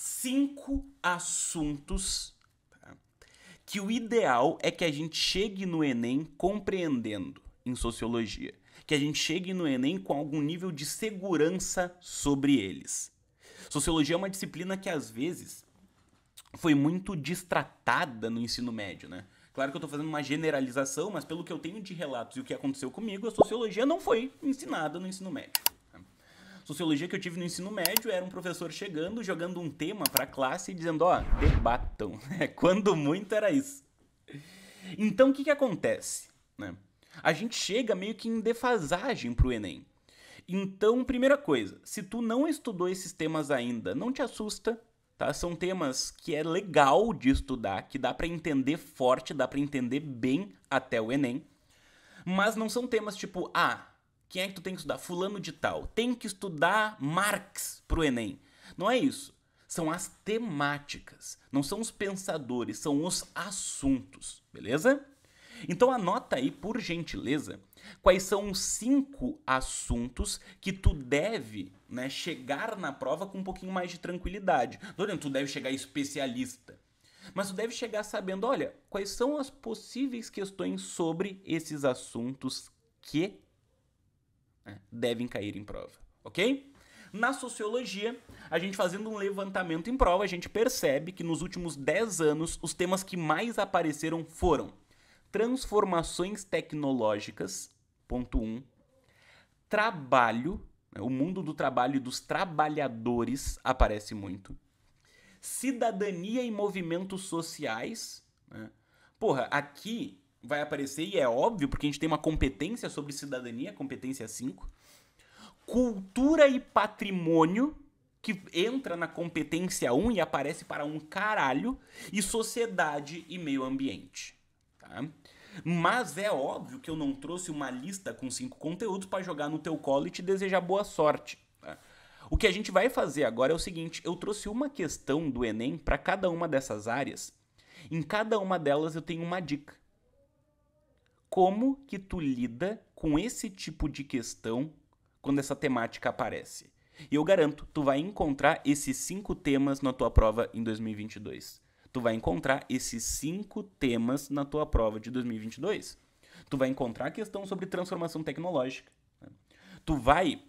5 assuntos, tá, que o ideal é que a gente chegue no Enem compreendendo em sociologia. Que a gente chegue no Enem com algum nível de segurança sobre eles. Sociologia é uma disciplina que, às vezes, foi muito destratada no ensino médio, né? Claro que eu tô fazendo uma generalização, mas pelo que eu tenho de relatos e o que aconteceu comigo, a sociologia não foi ensinada no ensino médio. Sociologia que eu tive no ensino médio era um professor chegando, jogando um tema pra classe e dizendo, ó, debatam. Quando muito era isso. Então, o que acontece, né? A gente chega meio que em defasagem pro Enem. Então, primeira coisa, se tu não estudou esses temas ainda, não te assusta, tá? São temas que é legal de estudar, que dá pra entender forte, dá pra entender bem até o Enem. Mas não são temas tipo, quem é que tu tem que estudar? Fulano de tal. Tem que estudar Marx pro Enem. Não é isso. São as temáticas. Não são os pensadores, são os assuntos. Beleza? Então anota aí, por gentileza, quais são os 5 assuntos que tu deve, né, chegar na prova com um pouquinho mais de tranquilidade. Não tu deve chegar especialista. Mas tu deve chegar sabendo, olha, quais são as possíveis questões sobre esses assuntos que devem cair em prova, ok? Na sociologia, a gente fazendo um levantamento em prova, a gente percebe que nos últimos 10 anos, os temas que mais apareceram foram transformações tecnológicas, ponto 1, trabalho, o mundo do trabalho e dos trabalhadores aparece muito, cidadania e movimentos sociais, né? Porra, aqui vai aparecer, e é óbvio, porque a gente tem uma competência sobre cidadania, competência 5. Cultura e patrimônio, que entra na competência 1 e aparece para um caralho. E sociedade e meio ambiente. Tá? Mas é óbvio que eu não trouxe uma lista com 5 conteúdos para jogar no teu colo e te desejar boa sorte. Tá? O que a gente vai fazer agora é o seguinte, eu trouxe uma questão do Enem para cada uma dessas áreas. Em cada uma delas eu tenho uma dica. Como que tu lida com esse tipo de questão quando essa temática aparece? E eu garanto, tu vai encontrar esses 5 temas na tua prova em 2022. Tu vai encontrar esses 5 temas na tua prova de 2022. Tu vai encontrar a questão sobre transformação tecnológica. Né? Tu vai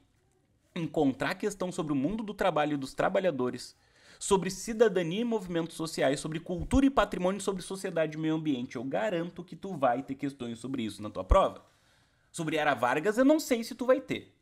encontrar a questão sobre o mundo do trabalho e dos trabalhadores, sobre cidadania e movimentos sociais, sobre cultura e patrimônio, sobre sociedade e meio ambiente. Eu garanto que tu vai ter questões sobre isso na tua prova. Sobre Era Vargas eu não sei se tu vai ter,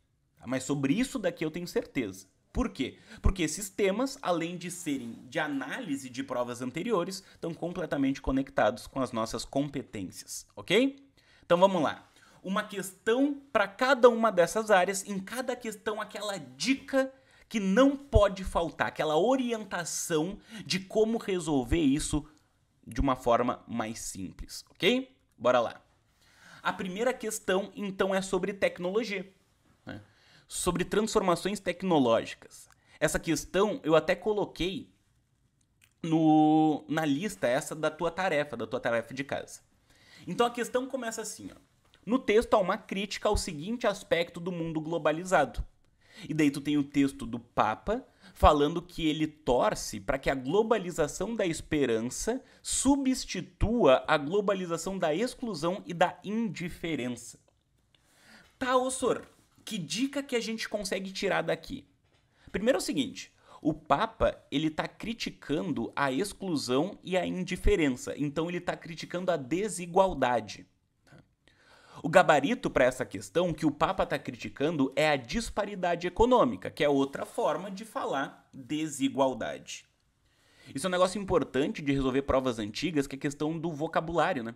mas sobre isso daqui eu tenho certeza. Por quê? Porque esses temas, além de serem de análise de provas anteriores, estão completamente conectados com as nossas competências, ok? Então vamos lá. Uma questão para cada uma dessas áreas, em cada questão aquela dica que não pode faltar, aquela orientação de como resolver isso de uma forma mais simples, ok? Bora lá. A primeira questão, então, é sobre tecnologia, né? Sobre transformações tecnológicas. Essa questão eu até coloquei na lista essa da tua tarefa de casa. Então a questão começa assim, ó. No texto há uma crítica ao seguinte aspecto do mundo globalizado. E daí tu tem o texto do Papa falando que ele torce para que a globalização da esperança substitua a globalização da exclusão e da indiferença. Tá, Ossor, que dica que a gente consegue tirar daqui? Primeiro é o seguinte, o Papa, ele tá criticando a exclusão e a indiferença, então ele tá criticando a desigualdade. O gabarito para essa questão que o Papa está criticando é a disparidade econômica, que é outra forma de falar desigualdade. Isso é um negócio importante de resolver provas antigas, que é a questão do vocabulário, né?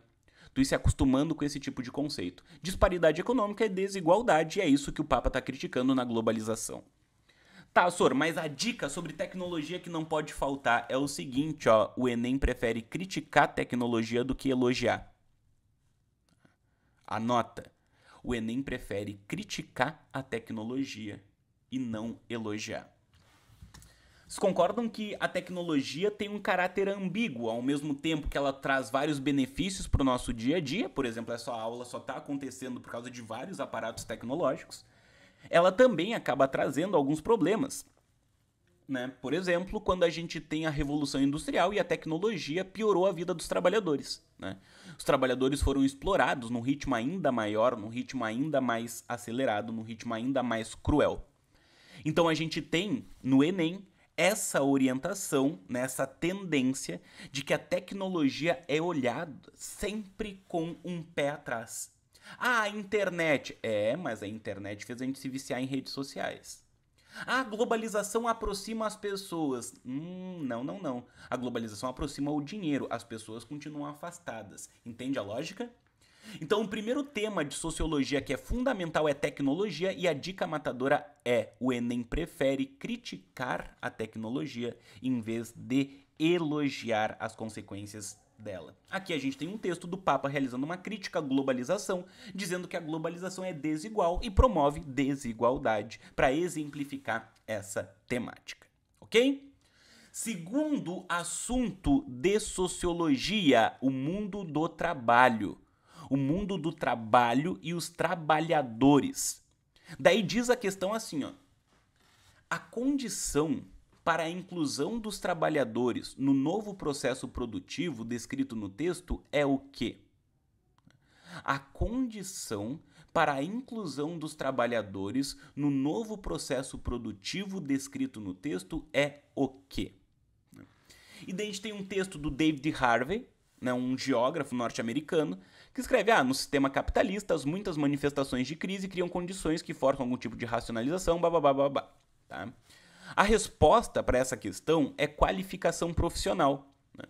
Tu ir se acostumando com esse tipo de conceito. Disparidade econômica é desigualdade, e é isso que o Papa está criticando na globalização. Tá, Sor, mas a dica sobre tecnologia que não pode faltar é o seguinte, ó, o Enem prefere criticar tecnologia do que elogiar. Anota, o Enem prefere criticar a tecnologia e não elogiar. Vocês concordam que a tecnologia tem um caráter ambíguo, ao mesmo tempo que ela traz vários benefícios para o nosso dia a dia, por exemplo, essa aula só está acontecendo por causa de vários aparatos tecnológicos, ela também acaba trazendo alguns problemas. né? Por exemplo, quando a gente tem a Revolução Industrial e a tecnologia piorou a vida dos trabalhadores, né? Os trabalhadores foram explorados num ritmo ainda maior, num ritmo ainda mais acelerado, num ritmo ainda mais cruel. Então a gente tem no Enem essa orientação, né, essa tendência de que a tecnologia é olhada sempre com um pé atrás. Ah, a internet. Mas a internet fez a gente se viciar em redes sociais. A globalização aproxima as pessoas. Não. A globalização aproxima o dinheiro. As pessoas continuam afastadas. Entende a lógica? Então, o primeiro tema de sociologia que é fundamental é tecnologia e a dica matadora é: o Enem prefere criticar a tecnologia em vez de elogiar as consequências dela. Aqui a gente tem um texto do Papa realizando uma crítica à globalização, dizendo que a globalização é desigual e promove desigualdade, para exemplificar essa temática, ok? Segundo assunto de sociologia, o mundo do trabalho. O mundo do trabalho e os trabalhadores. Daí diz a questão assim, ó: a condição para a inclusão dos trabalhadores no novo processo produtivo descrito no texto é o quê? A condição para a inclusão dos trabalhadores no novo processo produtivo descrito no texto é o quê? E daí a gente tem um texto do David Harvey, né, um geógrafo norte-americano, que escreve: no sistema capitalista, as muitas manifestações de crise criam condições que forçam algum tipo de racionalização, babá. Tá? A resposta para essa questão é qualificação profissional. Né?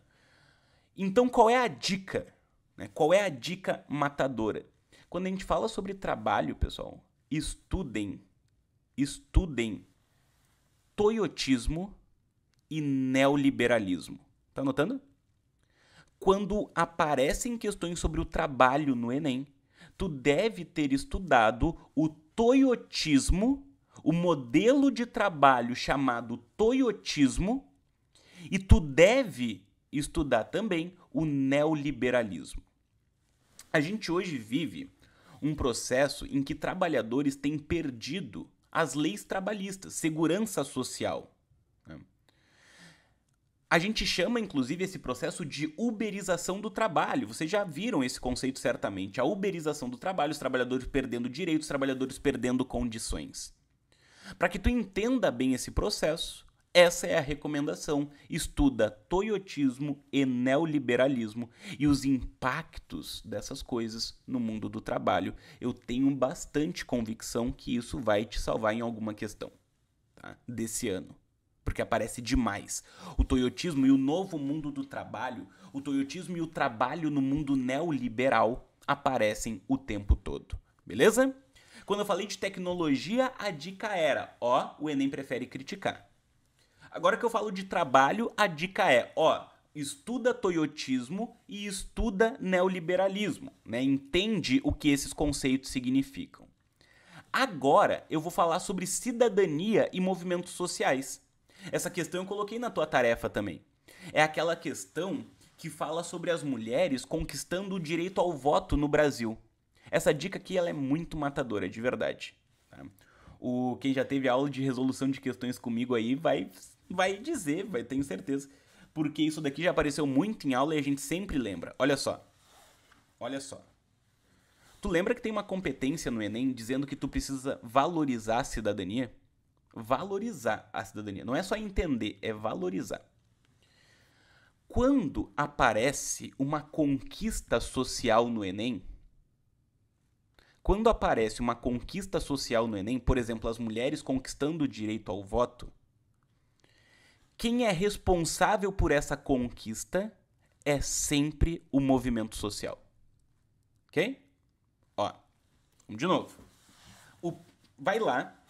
Então, qual é a dica? Né? Qual é a dica matadora? Quando a gente fala sobre trabalho, pessoal, estudem toyotismo e neoliberalismo. Tá anotando? Quando aparecem questões sobre o trabalho no Enem, tu deve ter estudado o toyotismo, o modelo de trabalho chamado toyotismo, e tu deve estudar também o neoliberalismo. A gente hoje vive um processo em que trabalhadores têm perdido as leis trabalhistas, segurança social. A gente chama, inclusive, esse processo de uberização do trabalho. Vocês já viram esse conceito certamente. A uberização do trabalho, os trabalhadores perdendo direitos, os trabalhadores perdendo condições. Para que tu entenda bem esse processo, essa é a recomendação. Estuda toyotismo e neoliberalismo e os impactos dessas coisas no mundo do trabalho. Eu tenho bastante convicção que isso vai te salvar em alguma questão, tá? Desse ano. Porque aparece demais. O toyotismo e o novo mundo do trabalho, o toyotismo e o trabalho no mundo neoliberal aparecem o tempo todo. Beleza? Quando eu falei de tecnologia, a dica era, o Enem prefere criticar. Agora que eu falo de trabalho, a dica é, estuda toyotismo e estuda neoliberalismo, né? Entende o que esses conceitos significam. Agora eu vou falar sobre cidadania e movimentos sociais. Essa questão eu coloquei na tua tarefa também. É aquela questão que fala sobre as mulheres conquistando o direito ao voto no Brasil. Essa dica aqui ela é muito matadora, de verdade. Tá? Quem já teve aula de resolução de questões comigo aí vai dizer, tenho certeza. Porque isso daqui já apareceu muito em aula e a gente sempre lembra. Olha só. Tu lembra que tem uma competência no Enem dizendo que tu precisa valorizar a cidadania? Valorizar a cidadania. Não é só entender, é valorizar. Quando aparece uma conquista social no Enem, por exemplo, as mulheres conquistando o direito ao voto, quem é responsável por essa conquista é sempre o movimento social. Ok? Vamos de novo. Vai lá,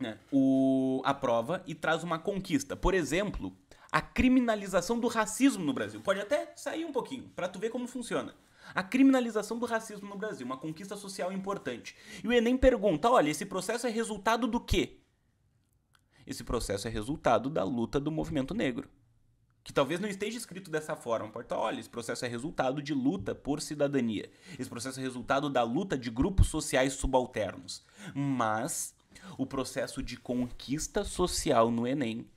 né, a prova e traz uma conquista. Por exemplo, a criminalização do racismo no Brasil. Pode até sair um pouquinho, para tu ver como funciona. A criminalização do racismo no Brasil, uma conquista social importante. E o Enem pergunta, olha, esse processo é resultado do quê? Esse processo é resultado da luta do movimento negro. Que talvez não esteja escrito dessa forma. Pode estar, olha, esse processo é resultado de luta por cidadania. Esse processo é resultado da luta de grupos sociais subalternos. Mas O processo de conquista social no Enem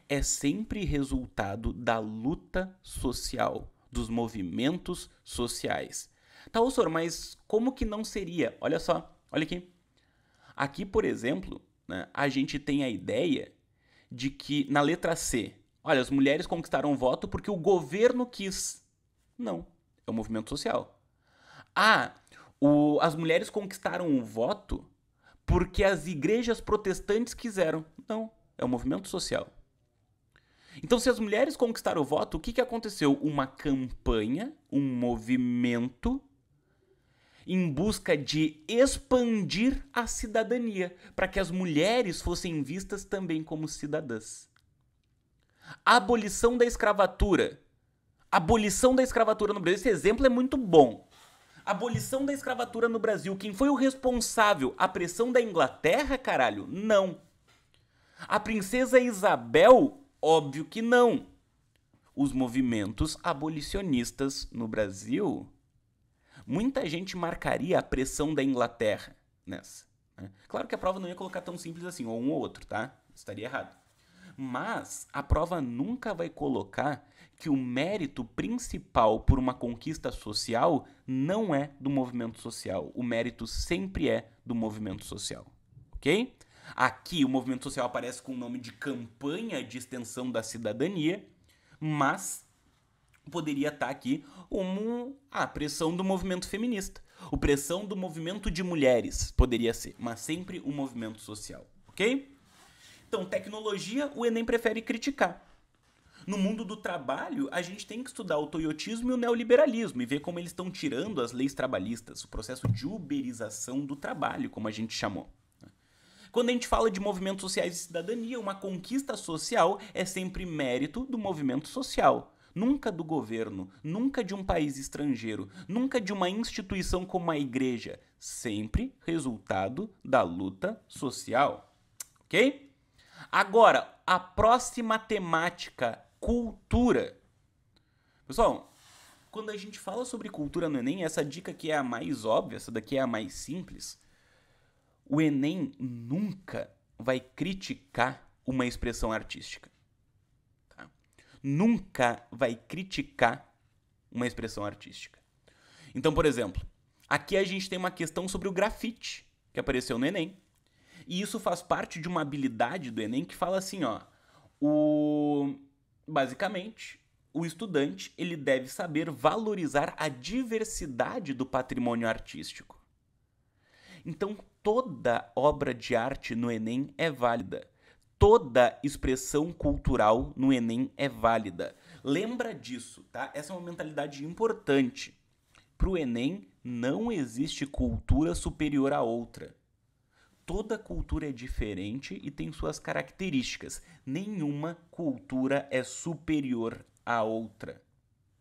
é sempre resultado da luta social, dos movimentos sociais. Tá, ô senhor, mas como que não seria? Olha só, olha aqui. Aqui, por exemplo, né, a gente tem a ideia de que, na letra C, olha, as mulheres conquistaram o voto porque o governo quis. Não, é o movimento social. Ah, as mulheres conquistaram o voto porque as igrejas protestantes quiseram. Não, é o movimento social. Então, se as mulheres conquistaram o voto, o que aconteceu? Uma campanha, um movimento em busca de expandir a cidadania, para que as mulheres fossem vistas também como cidadãs. Abolição da escravatura. Abolição da escravatura no Brasil. Esse exemplo é muito bom. Abolição da escravatura no Brasil. Quem foi o responsável? A pressão da Inglaterra, caralho? Não. A princesa Isabel? Óbvio que não. Os movimentos abolicionistas no Brasil, muita gente marcaria a pressão da Inglaterra nessa. Né? Claro que a prova não ia colocar tão simples assim, ou um ou outro, tá? Estaria errado. Mas a prova nunca vai colocar que o mérito principal por uma conquista social não é do movimento social. O mérito sempre é do movimento social, ok? Aqui o movimento social aparece com o nome de campanha de extensão da cidadania, mas poderia estar aqui como a pressão do movimento feminista, a pressão do movimento de mulheres, poderia ser, mas sempre o movimento social, ok? Então, tecnologia, o Enem prefere criticar. No mundo do trabalho, a gente tem que estudar o toyotismo e o neoliberalismo e ver como eles estão tirando as leis trabalhistas, o processo de uberização do trabalho, como a gente chamou. Quando a gente fala de movimentos sociais e cidadania, uma conquista social é sempre mérito do movimento social. Nunca do governo, nunca de um país estrangeiro, nunca de uma instituição como a igreja. Sempre resultado da luta social. Ok? Agora, a próxima temática, cultura. Pessoal, quando a gente fala sobre cultura no Enem, essa dica aqui é a mais óbvia, essa daqui é a mais simples. O Enem nunca vai criticar uma expressão artística. Tá? Nunca vai criticar uma expressão artística. Então, por exemplo, aqui a gente tem uma questão sobre o grafite, que apareceu no Enem. E isso faz parte de uma habilidade do Enem que fala assim, ó, basicamente, o estudante ele deve saber valorizar a diversidade do patrimônio artístico. Então, toda obra de arte no Enem é válida. Toda expressão cultural no Enem é válida. Lembra disso, tá? Essa é uma mentalidade importante. Para o Enem, não existe cultura superior à outra. Toda cultura é diferente e tem suas características. Nenhuma cultura é superior à outra.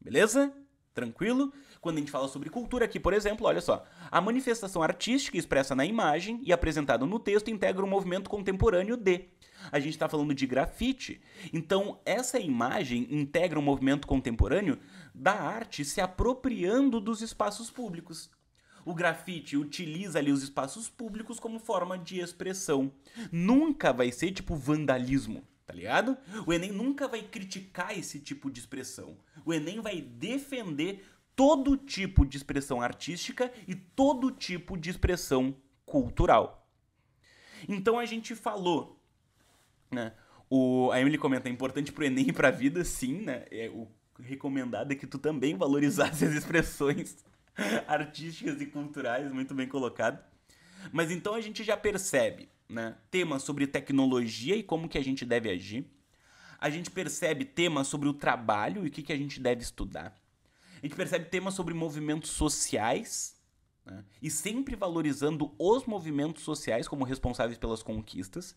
Beleza? Tranquilo? Quando a gente fala sobre cultura aqui, por exemplo, olha só. A manifestação artística expressa na imagem e apresentada no texto integra o movimento contemporâneo de. A gente está falando de grafite. Então, essa imagem integra um movimento contemporâneo da arte se apropriando dos espaços públicos. O grafite utiliza ali os espaços públicos como forma de expressão. Nunca vai ser tipo vandalismo, tá ligado? O Enem nunca vai criticar esse tipo de expressão. O Enem vai defender todo tipo de expressão artística e todo tipo de expressão cultural. Então a gente falou, né? A Emily comenta, é importante pro Enem e pra vida, sim, né? O recomendado é que tu também valorizasse as expressões artísticas e culturais, muito bem colocado. Mas então a gente já percebe, né, temas sobre tecnologia e como que a gente deve agir. A gente percebe temas sobre o trabalho e o que a gente deve estudar. A gente percebe temas sobre movimentos sociais, né, e sempre valorizando os movimentos sociais como responsáveis pelas conquistas.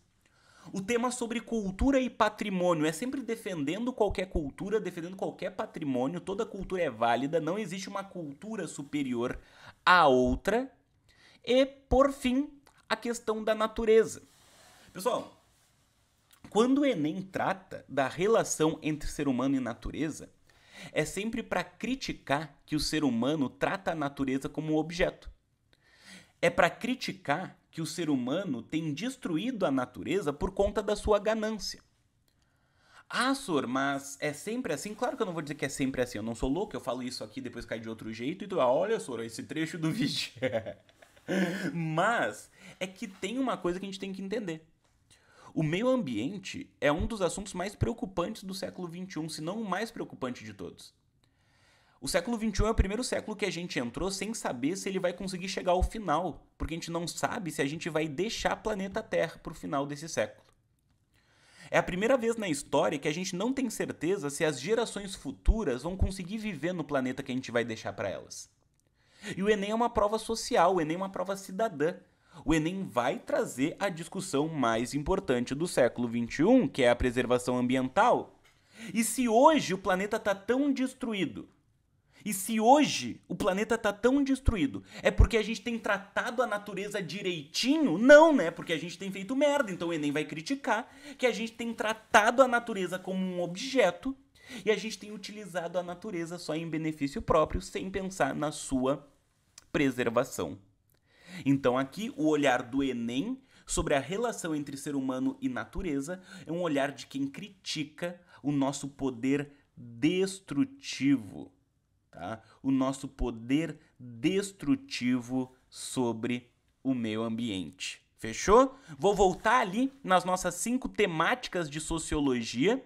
O tema sobre cultura e patrimônio é sempre defendendo qualquer cultura, defendendo qualquer patrimônio, toda cultura é válida, não existe uma cultura superior à outra. E, por fim, a questão da natureza. Pessoal, quando o Enem trata da relação entre ser humano e natureza, é sempre para criticar que o ser humano trata a natureza como um objeto. É para criticar que o ser humano tem destruído a natureza por conta da sua ganância. Ah, Sor, mas é sempre assim? Claro que eu não vou dizer que é sempre assim. Eu não sou louco, eu falo isso aqui, depois cai de outro jeito e tu, olha, Sor, esse trecho do vídeo. Mas é que tem uma coisa que a gente tem que entender. O meio ambiente é um dos assuntos mais preocupantes do século XXI, se não o mais preocupante de todos. O século XXI é o primeiro século que a gente entrou sem saber se ele vai conseguir chegar ao final, porque a gente não sabe se a gente vai deixar planeta Terra para o final desse século. É a primeira vez na história que a gente não tem certeza se as gerações futuras vão conseguir viver no planeta que a gente vai deixar para elas. E o Enem é uma prova social, o Enem é uma prova cidadã. O Enem vai trazer a discussão mais importante do século XXI, que é a preservação ambiental. E se hoje o planeta está tão destruído, é porque a gente tem tratado a natureza direitinho? Não, né? Porque a gente tem feito merda. Então o Enem vai criticar que a gente tem tratado a natureza como um objeto e a gente tem utilizado a natureza só em benefício próprio, sem pensar na sua preservação. Então aqui o olhar do Enem sobre a relação entre ser humano e natureza é um olhar de quem critica o nosso poder destrutivo. Tá? O nosso poder destrutivo sobre o meio ambiente. Fechou? Vou voltar ali nas nossas 5 temáticas de sociologia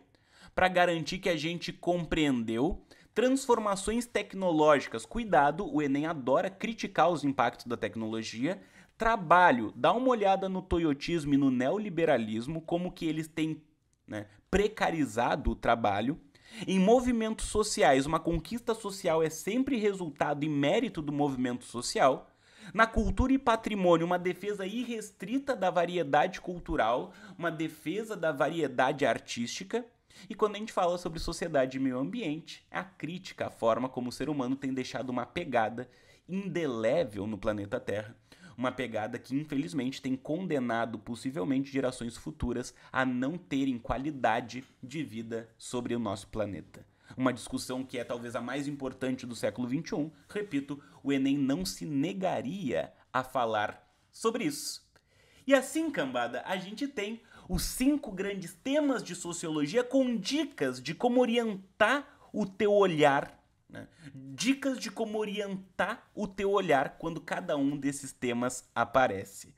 para garantir que a gente compreendeu. Transformações tecnológicas. Cuidado, o Enem adora criticar os impactos da tecnologia. Trabalho. Dá uma olhada no toyotismo e no neoliberalismo, como que eles têm, né, precarizado o trabalho. Em movimentos sociais, uma conquista social é sempre resultado e mérito do movimento social. Na cultura e patrimônio, uma defesa irrestrita da variedade cultural, uma defesa da variedade artística. E quando a gente fala sobre sociedade e meio ambiente, é a crítica à forma como o ser humano tem deixado uma pegada indelével no planeta Terra. Uma pegada que, infelizmente, tem condenado possivelmente gerações futuras a não terem qualidade de vida sobre o nosso planeta. Uma discussão que é talvez a mais importante do século XXI. Repito, o Enem não se negaria a falar sobre isso. E assim, cambada, a gente tem os 5 grandes temas de sociologia com dicas de como orientar o teu olhar, né? Dicas de como orientar o teu olhar quando cada um desses temas aparece.